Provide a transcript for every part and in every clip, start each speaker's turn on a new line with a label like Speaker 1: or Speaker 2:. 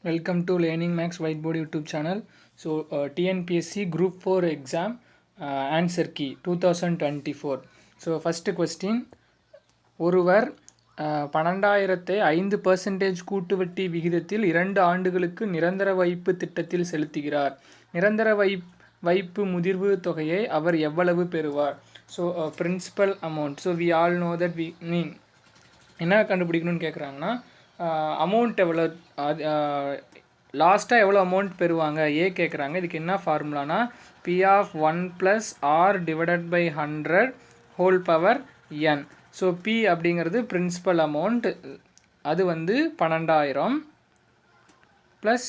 Speaker 1: Welcome to Learning Max Whiteboard YouTube channel. So TNPSC Group 4 exam answer key 2024. So first question, ஒருவர் 12,000 5% கூட்டு வட்டி விகிதத்தில் 2 ஆண்டுகளுக்கு நிரந்தர வைப்பு திட்டத்தில் செலுத்துகிறார். நிரந்தர வைப்பு முதிர்வு தொகையை அவர் எவ்வளவு பெறுவார்? So principal amount. So we all know that என்ன கண்டுபிடிக்கணும்னு கேட்குறாங்கன்னா அமௌண்ட் எவ்வளோ, லாஸ்ட்டாக எவ்வளோ அமௌண்ட் பெறுவாங்க ஏ கேட்குறாங்க. இதுக்கு என்ன ஃபார்முலானா P of 1 + r divided by 100 whole power n. So P அப்படிங்கிறது பிரின்சிபல் அமௌண்ட், அது வந்து 12,000 ப்ளஸ்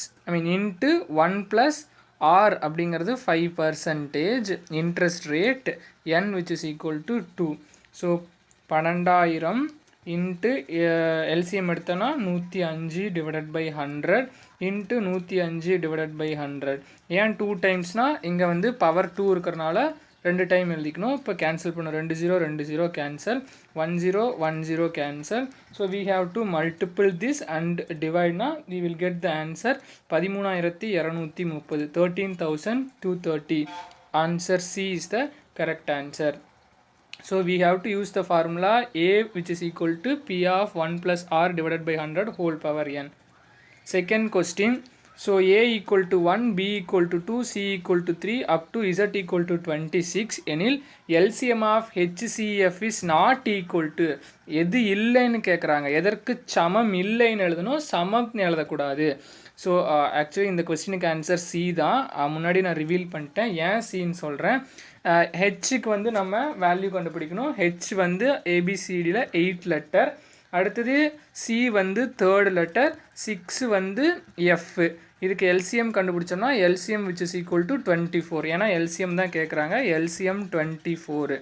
Speaker 1: இன்ட்டு 1 + r அப்படிங்கிறது 5% interest rate, n which is equal to 2. So 12,000 into LCM எடுத்தோன்னா 105 divided by 100 into 105 divided by 100. ஏன் 2 டைம்ஸ்னால் இங்கே வந்து பவர் 2 இருக்கிறனால 2 time எழுதிக்கணும். இப்போ கேன்சல் பண்ணோம், 2 0 2 0 cancel, 1 0 1 0 cancel. So we have to multiple this and divideனா we will get the answer 13,230, 13,230. Answer C is the correct answer. So we have to use the formula A which is equal to P of 1 + r divided by 100 whole power n. Second question, so A equal to 1, B equal to 2, C equal to 3 up to Z equal to 26 எனில் LCM of HCF is not equal to, எது இல்லைன்னு கேட்குறாங்க. எதற்கு சமம் இல்லைன்னு எழுதணும், சமம்னு எழுதக்கூடாது. ஸோ ஆக்சுவலி இந்த கொஸ்டினுக்கு ஆன்சர் சி தான். முன்னாடி நான் ரிவீல் பண்ணிட்டேன், ஏன் சின்னு சொல்கிறேன். ஹெச்சுக்கு வந்து நம்ம வேல்யூ கண்டுபிடிக்கணும். ஹெச் வந்து ஏபிசிடியில் 8 லெட்டர், அடுத்தது சி வந்து 3rd லெட்டர், 6 வந்து எஃப். இதுக்கு எல்சிஎம் கண்டுபிடிச்சோம்னா LCM which is equal to 24, ஏன்னா எல்சிஎம் தான் கேட்குறாங்க. எல்சிஎம் 24.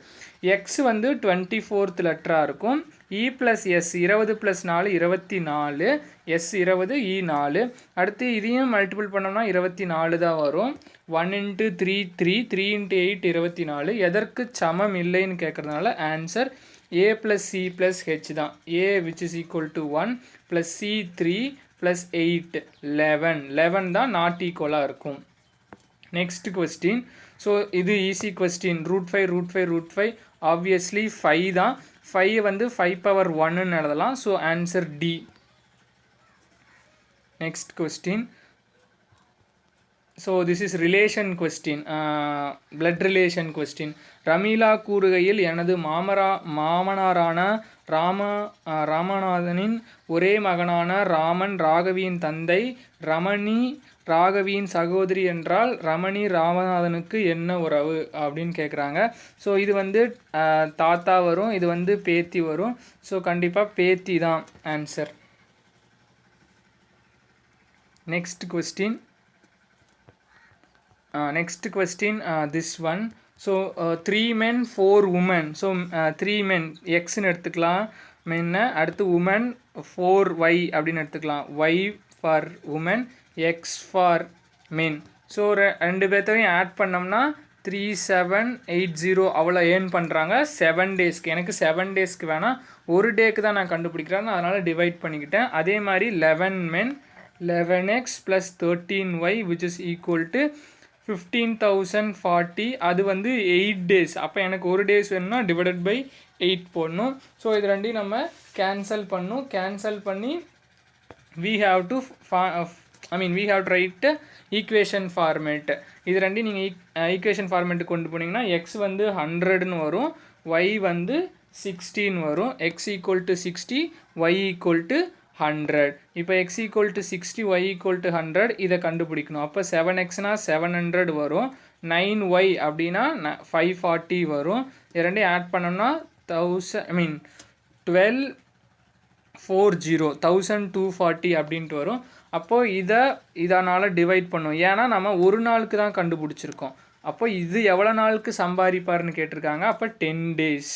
Speaker 1: எக்ஸ் வந்து 24th லெட்டராக இருக்கும். இ ப்ளஸ் எஸ் 20 + 4 24, எஸ் 20 இ 4. அடுத்து இதையும் மல்டிபிள் பண்ணோம்னா 24 தான் வரும். 1 × 3 3, 3 × 8 24. எதற்கு சமம் இல்லைன்னு கேட்குறதுனால ஆன்சர் A + C + H தான். A which is equal to 1 + C 3 + 8 11. 11 தான் நாட் ஈக்குவலாக இருக்கும். நெக்ஸ்ட் கொஸ்டின், ஸோ இது ஈஸி கொஸ்டின். √5 ஆப்வியஸ்லி 5 தான். 5 வந்து 5 power 1ன்னு எழுதலாம். So answer D. Next question, so this is relation question, blood relation question. Ramila கூறுகையில் எனது மாமனாரான ராமநாதனின் ஒரே மகனான ராமன் ராகவியின் தந்தை, ரமணி ராகவியின் சகோதரி என்றால் ரமணி ராமநாதனுக்கு என்ன உறவு அப்படின்னு கேட்குறாங்க. ஸோ இது வந்து தாத்தா வரும், இது வந்து பேத்தி வரும். ஸோ கண்டிப்பாக பேத்தி தான் answer. Next question, this one. So 3 men 4 women. So 3 men எக்ஸ்ன்னு எடுத்துக்கலாம் மென்ன, அடுத்து உமன் 4y அப்படின்னு எடுத்துக்கலாம். y for women, x for men. So ரெண்டு பேர்த்தையும் ஆட் பண்ணோம்னா 3780 அவ்வளோ ஏர்ன் பண்ணுறாங்க 7 டேஸ்க்கு. எனக்கு 7 டேஸ்க்கு வேணாம், ஒரு டேக்கு தான் நான் கண்டுபிடிக்கிறேன், அதனால் டிவைட் பண்ணிக்கிட்டேன். அதே மாதிரி 11 men 11x + 13y which is equal to 15,040. அது வந்து 8 டேஸ். அப்போ எனக்கு ஒரு டேஸ் வேணும்னா டிவைடட் பை 8 போடணும். ஸோ இது ரெண்டையும் நம்ம கேன்சல் பண்ணணும். கேன்சல் பண்ணி we have to write equation format. இது ரெண்டையும் நீங்கள் ஈக்குவேஷன் ஃபார்மேட்டு கொண்டு போனீங்கன்னா எக்ஸ் வந்து 100ன்னு வரும், ஒய் வந்து 16 வரும். X equal to 60, y equal to 100. இப்போ x = 60, y = 100 இதை கண்டுபிடிக்கணும். அப்போ 7xனா 700 வரும், 9y அப்படின்னா 540 வரும். இரண்டையும் ஆட் பண்ணோம்னா 1240 அப்படின்ட்டு வரும். அப்போது இதனால் டிவைட் பண்ணும், ஏன்னா நம்ம ஒரு நாளுக்கு தான் கண்டுபிடிச்சிருக்கோம். அப்போ இது எவ்வளோ நாளுக்கு சம்பாதிப்பார்னு கேட்டிருக்காங்க. அப்போ 10 days.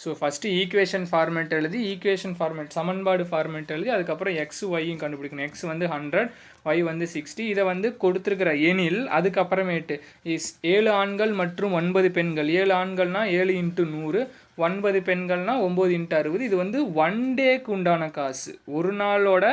Speaker 1: So first equation format எழுதி, ஈக்குவேஷன் ஃபார்மேட் சமன்பாடு ஃபார்மேட் எழுதி, அதுக்கப்புறம் எக்ஸ் ஒய்யும் கண்டுபிடிக்கணும். எக்ஸ் வந்து 100, ஒய் வந்து 60. இதை வந்து கொடுத்துருக்கிற எனில் அதுக்கப்புறமேட்டு 7 ஆண்கள் மற்றும் 9 பெண்கள். 7 ஆண்கள்னால் 7 × 100, 9 பெண்கள்னால் 9 × 60. இது வந்து 1 டேக்கு உண்டான காசு, ஒரு நாளோட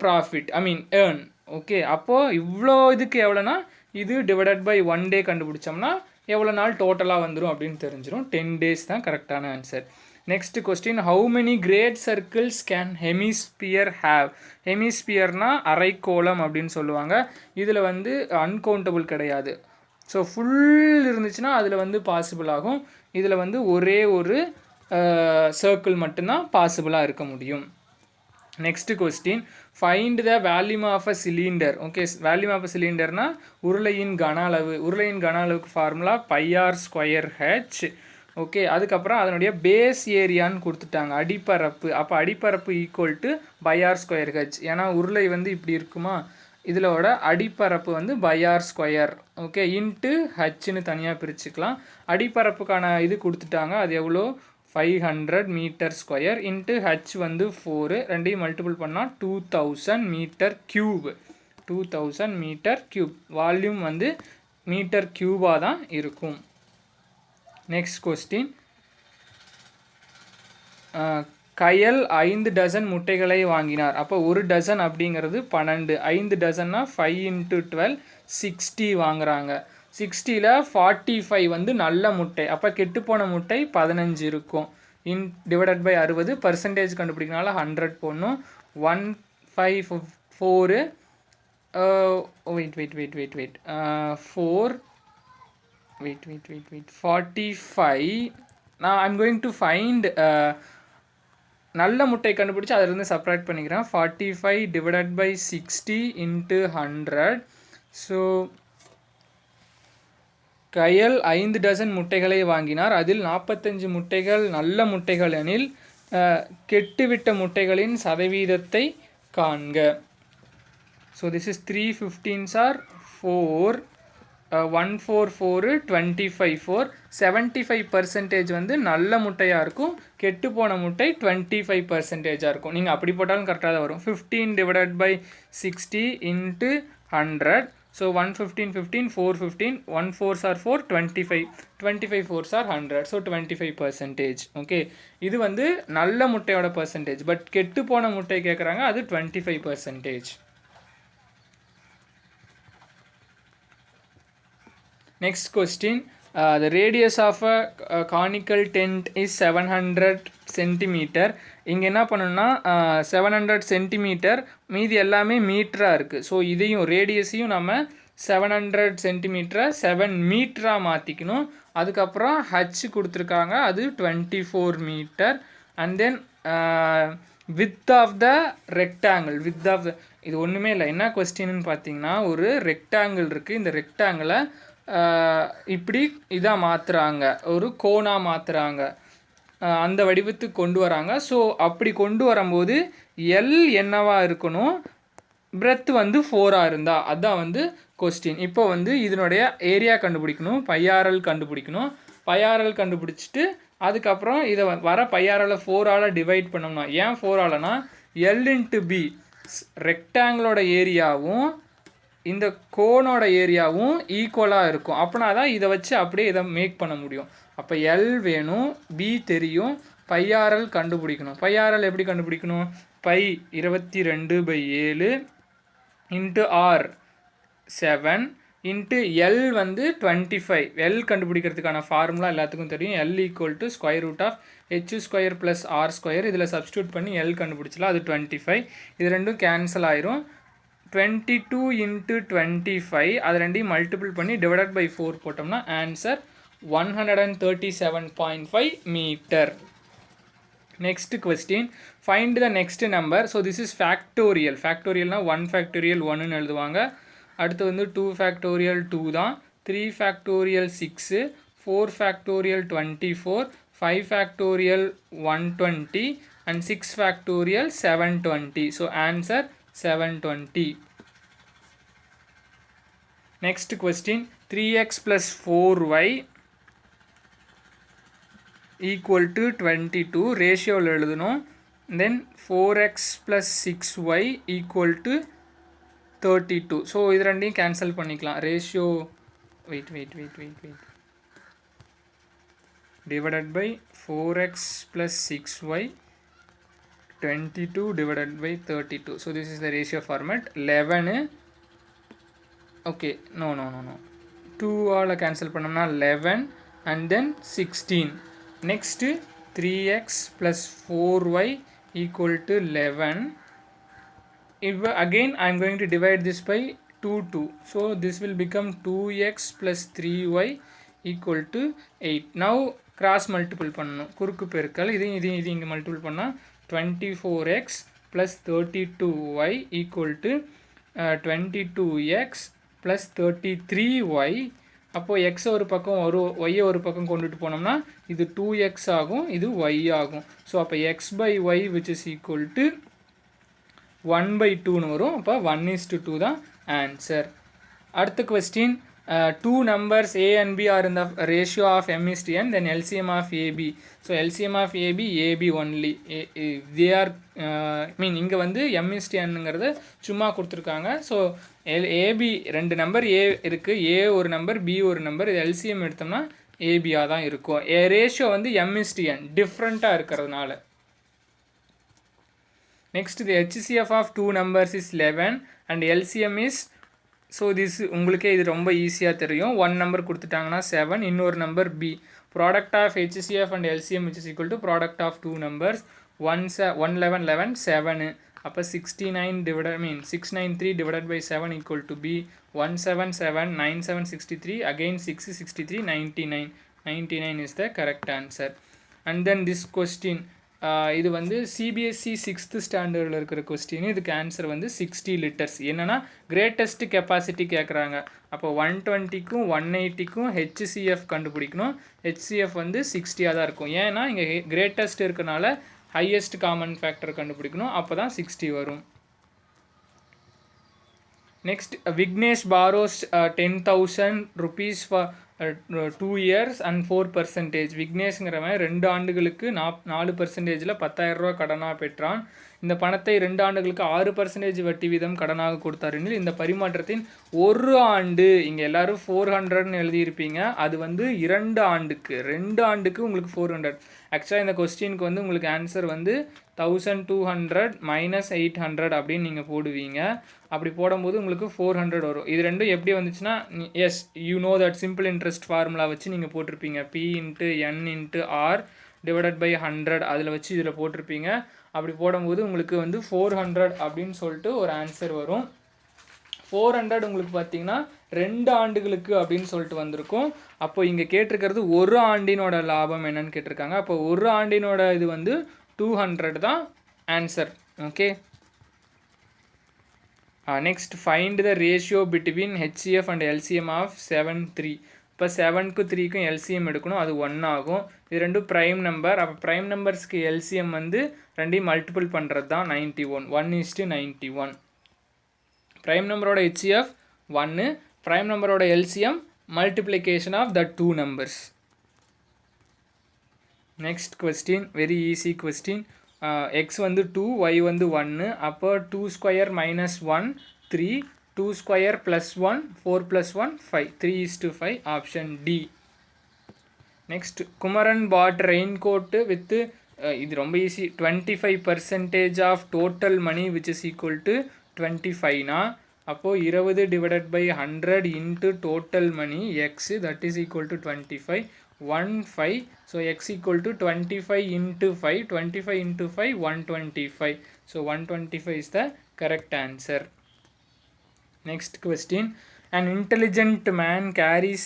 Speaker 1: ப்ராஃபிட் ஐ மீன் ஏர்ன். ஓகே, அப்போது இவ்வளோ இதுக்கு எவ்வளோனா இது டிவைடட் பை 1 டே கண்டுபிடிச்சோம்னா எவ்வளோ நாள் டோட்டலாக வந்துடும் அப்படின்னு தெரிஞ்சிடும். 10 days தான் கரெக்டான answer. Next question, how many great circles can hemisphere have? ஹெமிஸ்பியர்னா அரைக்கோளம் அப்படின்னு சொல்லுவாங்க. இதில் வந்து அன்கவுண்டபிள் கிடையாது. ஸோ ஃபுல் இருந்துச்சுன்னா அதில் வந்து பாசிபிள் ஆகும். இதில் வந்து ஒரே ஒரு சர்க்கிள் மட்டும்தான் பாசிபிளாக இருக்க முடியும். Next question, find the volume of a cylinder. Okay, volume of a சிலிண்டர்னா உருளையின் கன அளவு. உருளையின் கன அளவுக்கு ஃபார்முலா πr²h. ஓகே, அதுக்கப்புறம் அதனுடைய பேஸ் ஏரியான்னு கொடுத்துட்டாங்க, அடிப்பரப்பு. அப்போ அடிப்பரப்பு ஈக்குவல் டு πr²h. ஏன்னா உருளை வந்து இப்படி இருக்குமா, இதிலோட அடிப்பரப்பு வந்து πr². ஓகே, இன்ட்டு ஹச்னு தனியாக பிரிச்சுக்கலாம். அடிப்பரப்புக்கான இது கொடுத்துட்டாங்க, அது எவ்வளோ 500 மீட்டர் ஸ்கொயர் இன்ட்டு ஹச் வந்து 4. ரெண்டையும் மல்டிபிள் பண்ணால் 2000 metre cube. 2000 metre cube. Volume வந்து மீட்டர் கியூபாக தான் இருக்கும். நெக்ஸ்ட் கொஸ்டின், கயல் 5 டசன் முட்டைகளை வாங்கினார். அப்போ ஒரு டசன் அப்படிங்கிறது 12. 5 டசன்னா 5 × 12 60 வாங்குறாங்க. 60ல் 45 வந்து நல்ல முட்டை. அப்போ கெட்டுப்போன முட்டை 15 இருக்கும். Divided by 60. பர்சன்டேஜ் கண்டுபிடிக்கனால 100 போடணும். 154 45. நான் ஐம் கோயிங் டு ஃபைண்ட் நல்ல முட்டை கண்டுபிடிச்சி அதிலிருந்து சப்ராக்ட் பண்ணிக்கிறேன். 45 divided by 60 into 100. So Kayal 5 dozen முட்டைகளை வாங்கினார். அதில் 45 முட்டைகள் நல்ல முட்டைகள் எனில் கெட்டுவிட்ட முட்டைகளின் சதவீதத்தை காண்க. So this is 3 15s are 4. 144 25 4. 75% வந்து நல்ல முட்டையாக இருக்கும். கெட்டு போன முட்டை 25% இருக்கும். நீங்கள் அப்படி போட்டாலும் கரெக்டாக தான் வரும். 15 divided by 60 into 100. So 115 15 4 15. 1 4s are 4. 25 25 4s are 100. So 25%. Okay, இது வந்து நல்ல முட்டையோட பர்சன்டேஜ். பட் கெட்டு போன முட்டை கேட்குறாங்க, அது 25%. Next question, the radius of a conical tent is 700 centimeter. இங்கே என்ன பண்ணணும்னா 700 சென்டிமீட்டர், மீதி எல்லாமே மீட்டராக இருக்குது. ஸோ இதையும் ரேடியஸையும் நம்ம 700 சென்டிமீட்டரை 7 மீட்டராக மாற்றிக்கணும். அதுக்கப்புறம் ஹச் கொடுத்துருக்காங்க, அது 24 metre. And then width of the rectangle. Width of the, இது ஒன்றுமே இல்லை. என்ன கொஸ்டின்னு பார்த்தீங்கன்னா, ஒரு ரெக்டாங்கிள் இருக்குது. இந்த ரெக்டாங்கிளை இப்படி இதாக மாற்றுறாங்க, ஒரு கோனாக மாற்றுறாங்க, அந்த வடிவத்துக்கு கொண்டு வராங்க. ஸோ அப்படி கொண்டு வரும்போது எல் என்னவாக இருக்கணும், பிரெத் வந்து 4ஆக இருந்தால் அதுதான் வந்து கொஸ்டின். இப்போ வந்து இதனுடைய ஏரியா கண்டுபிடிக்கணும், πrl கண்டுபிடிக்கணும். πrl கண்டுபிடிச்சிட்டு அதுக்கப்புறம் இதை வர πrl 4ஆல் டிவைட் பண்ணோம்னா, ஏன் 4ஆலனா எல் இன்ட்டு பி, ரெக்டாங்கிளோட ஏரியாவும் இந்த கோனோட ஏரியாவும் ஈக்குவலாக இருக்கும். அப்படின்னா தான் இதை வச்சு அப்படியே இதை மேக் பண்ண முடியும். அப்போ எல் வேணும், பி தெரியும், πrl கண்டுபிடிக்கணும். πrl எப்படி கண்டுபிடிக்கணும், pi 22/7 into r 7 into l வந்து 25. எல் கண்டுபிடிக்கிறதுக்கான ஃபார்முலா எல்லாத்துக்கும் தெரியும். L equal to √h² + r². இதில் சப்ஸ்டியூட் பண்ணி எல் கண்டுபிடிச்சலாம், அது 25. இது ரெண்டும் கேன்சல் ஆயிரும். 22 இன்ட்டு 25, அது ரெண்டையும் மல்டிபிள் பண்ணி டிவைடட் பை 4 போட்டோம்னா answer 137.5 metre. Next question, find the next number. So this is factorial. ஃபேக்டோரியல்னா 1 ஃபேக்டோரியல் 1ன்னு எழுதுவாங்க. அடுத்து வந்து 2 ஃபேக்டோரியல் 2 தான். 3 factorial 6, 4 factorial 24, 5 factorial 120 and 6 factorial 720. So answer 720. Next question, 3x plus 4y equal to 22. Ratio எழுதணும். Then 4x plus 6y equal to 32. So இது ரெண்டையும் cancel பண்ணிக்கலாம். Ratio wait divided by 4x plus 6y 22 divided by 32. So this is the ratio format. 11, okay, no, 2 all cancel பண்ணோம்னா 11 and then 16. Next 3x plus 4y equal to 11. If again I am going to divide this by 2, so this will become 2x plus 3y equal to 8. Now cross multiple பண்ணணும், குறுக்கு பெருக்கல். இது இங்கே multiple பண்ணால் 24x plus 32y equal to 22x plus 33y. அப்போது x ஒரு பக்கம் y ஒரு பக்கம் கொண்டுட்டு போனோம்னா இது 2x ஆகும், இது y ஆகும். ஸோ அப்போ x by y which is equal to 1/2 வரும். அப்போ 1:2 தான் ஆன்சர். அடுத்த question, two numbers a and b are in the ratio of m:n, then LCM of ab. So LCM of ab only. They are இங்கே வந்து m:nங்கிறத சும்மா கொடுத்துருக்காங்க. So ab ரெண்டு number a இருக்குது, a ஒரு நம்பர் b ஒரு number. இது LCM எடுத்தோம்னா ab தான் இருக்கும். ரேஷியோ வந்து m:n டிஃப்ரெண்ட்டாக இருக்கிறதுனால. Next, the HCF of two numbers is 11 and LCM is, so this உங்களுக்கே இது ரொம்ப ஈஸியாக தெரியும். one number கொடுத்துட்டாங்கன்னா 7, இன்னொரு number b. Product of HCF and LCM which is equal to product of two numbers. 11 7. அப்போ 693 divided by 7 equal to b. 177 97 63, again 6 63 99. 99 is the correct answer. And then this question, இது வந்து CBSE 6th ஸ்டாண்டர்டில் இருக்கிற question. இதுக்கு answer வந்து 60 litres. என்னென்னா greatest capacity கேட்குறாங்க. அப்போ 120க்கும் 180க்கும் ஹெச்சிஎஃப் கண்டுபிடிக்கணும். ஹெச்சிஎஃப் வந்து 60 தான் இருக்கும். ஏன்னா இங்கே கிரேட்டஸ்ட் இருக்கனால ஹையஸ்ட் காமன் ஃபேக்டர் கண்டுபிடிக்கணும். அப்போ தான் 60 வரும். Next, Vignesh borrows 10,000 rupees for 2 years and 4%. விக்னேஷ்ங்கிறவன் 2 ஆண்டுகளுக்கு 4%ல் 10,000 ரூபா கடனாக பெற்றான். இந்த பணத்தை 2 ஆண்டுகளுக்கு 6% வட்டி வீதம் கடனாக கொடுத்தார் எனில் இந்த பரிமாற்றத்தின் ஒரு ஆண்டு, இங்கே எல்லாரும் 400ன்னு எழுதியிருப்பீங்க, அது வந்து 2 ஆண்டுக்கு. 2 ஆண்டுக்கு உங்களுக்கு 400. ஆக்சுவலாக இந்த கொஸ்டினுக்கு வந்து உங்களுக்கு ஆன்சர் வந்து 1200 minus 800 அப்படின்னு நீங்கள் போடுவீங்க. அப்படி போடும்போது உங்களுக்கு 400 வரும். இது ரெண்டும் எப்படி வந்துச்சுன்னா, as you know that simple interest formula வச்சு நீங்கள் போட்டிருப்பீங்க. p × n × r divided by 100 அதில் வச்சு இதில் போட்டிருப்பீங்க. அப்படி போடும்போது உங்களுக்கு வந்து 400 அப்படின்னு சொல்லிட்டு ஒரு ஆன்சர் வரும். 400 உங்களுக்கு பார்த்தீங்கன்னா 2 ஆண்டுகளுக்கு அப்படின்னு சொல்லிட்டு வந்திருக்கும். அப்போ இங்கே கேட்டிருக்கிறது ஒரு ஆண்டினோட லாபம் என்னன்னு கேட்டிருக்காங்க. அப்போ ஒரு ஆண்டினோட இது வந்து 200 தான் answer. Okay, next find the ratio between HCF and LCM of 7 3. இப்போ 7க்கும் 3க்கும் எல்சிஎம் எடுக்கணும், அது 1 ஆகும். இது ரெண்டும் ப்ரைம் நம்பர். அப்போ ப்ரைம் நம்பர்ஸ்க்கு எல்சிஎம் வந்து ரெண்டையும் மல்டிபிள் பண்ணுறது தான் 91. 1:91. ப்ரைம் நம்பரோட ஹெச்சிஎஃப் 1, ப்ரைம் நம்பரோட LCM multiplication of the 2 numbers. Next question, very easy question. X வந்து 2, ஒய் வந்து 1. அப்போ 2 square minus 1 3, 2 square plus 1 4 plus 1 5, 3:5, option D. Next, Kumaran bought raincoat with, இது ரொம்ப easy, 25% of total money which is equal to 25னா அப்போது 20 divided by 100 into total money x, that is equal to 25. 1/5. So x equal to 25 into 5. 25 into 5, 125. So 125 is the correct answer. Next question. An intelligent man carries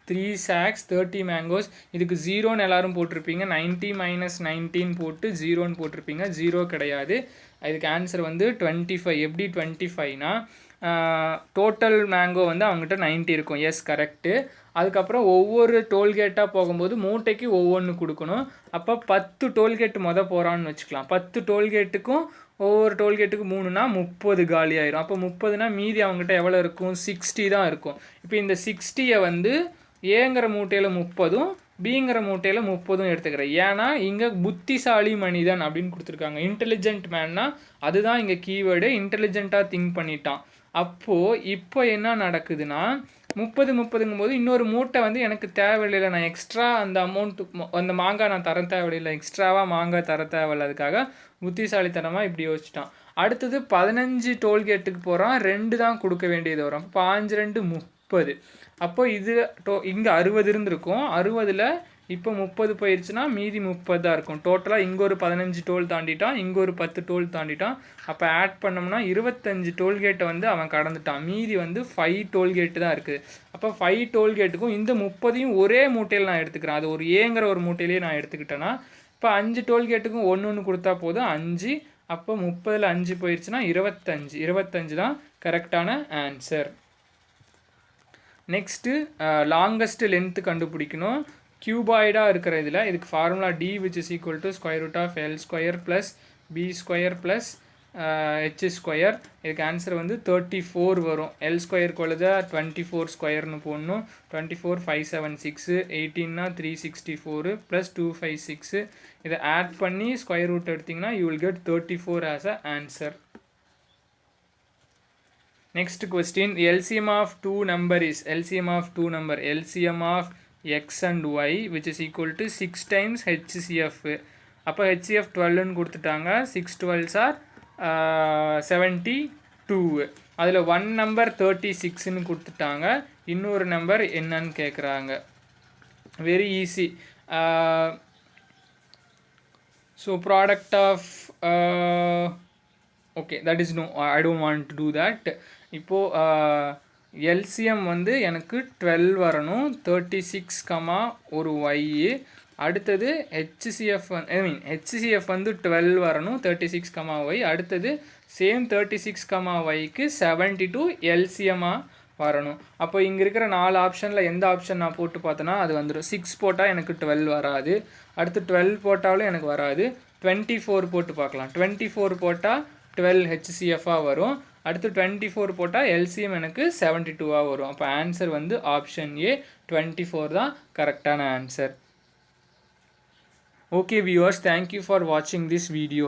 Speaker 1: 3 sacks 30 mangoes. இதுக்கு 0ன்னு எல்லாரும் போட்டிருப்பீங்க. 90 minus 19 போட்டு 0ன்னு போட்டிருப்பீங்க. 0 கிடையாது. இதுக்கு answer வந்து 25. எப்படி 25னா total mango வந்து அவங்ககிட்ட 90 இருக்கும். Yes, correct. அதுக்கப்புறம் ஒவ்வொரு டோல்கேட்டாக போகும்போது மூட்டைக்கு ஒவ்வொன்று கொடுக்கணும். அப்போ 10 டோல்கேட் போகிறான்னு வச்சுக்கலாம். 10 டோல்கேட்டுக்கும் ஒவ்வொரு டோல்கேட்டுக்கு 3னா 30 காலி ஆயிரும். அப்போ 30னா மீதி அவங்ககிட்ட எவ்வளோ இருக்கும்? 60 தான் இருக்கும். இப்போ இந்த 60யை வந்து ஏங்கிற மூட்டையில் 30ம் பிங்கிற மூட்டையில் 30ம் எடுத்துக்கிறேன். ஏன்னா இங்கே புத்திசாலி மனிதன் அப்படின்னு கொடுத்துருக்காங்க. இன்டெலிஜென்ட் மேன்னா அதுதான் இங்கே கீவேர்டு. இன்டெலிஜென்ட்டாக திங்க் பண்ணிட்டான். அப்போது இப்போ என்ன நடக்குதுன்னா 30 போது இன்னொரு மூட்டை வந்து எனக்கு தேவையில்லை, நான் எக்ஸ்ட்ரா அந்த அமௌண்ட்டு அந்த மாங்காய் நான் தர தேவையில்லை, எக்ஸ்ட்ராவாக மாங்காய் தர தேவையில்லை, அதுக்காக புத்திசாலித்தனமாக இப்படி யோசிச்சிட்டான். அடுத்தது 15 டோல்கேட்டுக்கு போகிறான், 2 தான் கொடுக்க வேண்டியது வரும். 5 2 30. அப்போ இது இங்கே 60 இருந்திருக்கும், 60ல் இப்போ 30 போயிடுச்சுன்னா மீதி 30 தான் இருக்கும். டோட்டலாக இங்கே ஒரு 15 டோல் தாண்டிட்டான், இங்கே ஒரு 10 டோல் தாண்டிட்டான். அப்போ ஆட் பண்ணோம்னா 25 டோல்கேட்டை வந்து அவன் கடந்துட்டான். மீதி வந்து 5 டோல்கேட்டு தான் இருக்குது. அப்போ 5 டோல்கேட்டுக்கும் இந்த 30ஐயும் ஒரே மூட்டையில் நான் எடுத்துக்கிறேன். அது ஒரு ஏங்கிற ஒரு மூட்டையிலேயே நான் எடுத்துக்கிட்டேன்னா இப்போ 5 டோல்கேட்டுக்கும் ஒன்று ஒன்று கொடுத்தா போதும் 5. அப்போ 30ல் 5 போயிடுச்சுன்னா 25. 25 தான் கரெக்டான ஆன்சர். நெக்ஸ்ட்டு லாங்கஸ்ட் லென்த்து கண்டுபிடிக்கணும். கியூபாய்டாக இருக்கிற இதில் இதுக்கு formula d which is equal to square root of l square plus b square plus h square. இதுக்கு ஆன்சர் வந்து 34 வரும். எல் ஸ்கொயர் கொழுத 24 ஸ்கொயர்னு போடணும். 24 576 18னா 364 ப்ளஸ் 256. இதை ஆட் பண்ணி ஸ்கொயர் ரூட் எடுத்திங்கன்னா you will get 34 as a answer. Next question, LCM of two number is LCM of x and y which is equal to 6 times HCF. அப்போ HCF 12ன்னு கொடுத்துட்டாங்க. 6 12s are 72. அதில் 1 number 36ன்னு கொடுத்துட்டாங்க, இன்னொரு number என்னன்னு கேட்குறாங்க. Very easy. So product of okay that is no, I don't want to do that. இப்போது LCM வந்து எனக்கு 12 வரணும், 36, ஒரு ஒய். அடுத்தது ஹெச்சிஎஃப் ஹெச்சிஎஃப் வந்து 12 வரணும், 36, ஒய். அடுத்தது சேம் 36, ஒய்க்கு 72 எல்சிஎம்மாக வரணும். அப்போ இங்கே இருக்கிற 4 ஆப்ஷனில் எந்த ஆப்ஷன் நான் போட்டு பார்த்தேன்னா அது வந்துடும். 6 போட்டால் எனக்கு 12 வராது, அடுத்து 12 போட்டாலும் எனக்கு வராது. 24 போட்டு பார்க்கலாம். 24 போட்டால் 12 ஹெச்சிஎஃபாக வரும். அடுத்து 24 போட்டால் எல்சிஎம் எனக்கு 72 வரும். அப்போ ஆன்சர் வந்து ஆப்ஷன் ஏ 24 தான் கரெக்டான answer. Okay viewers, thank you for watching this video.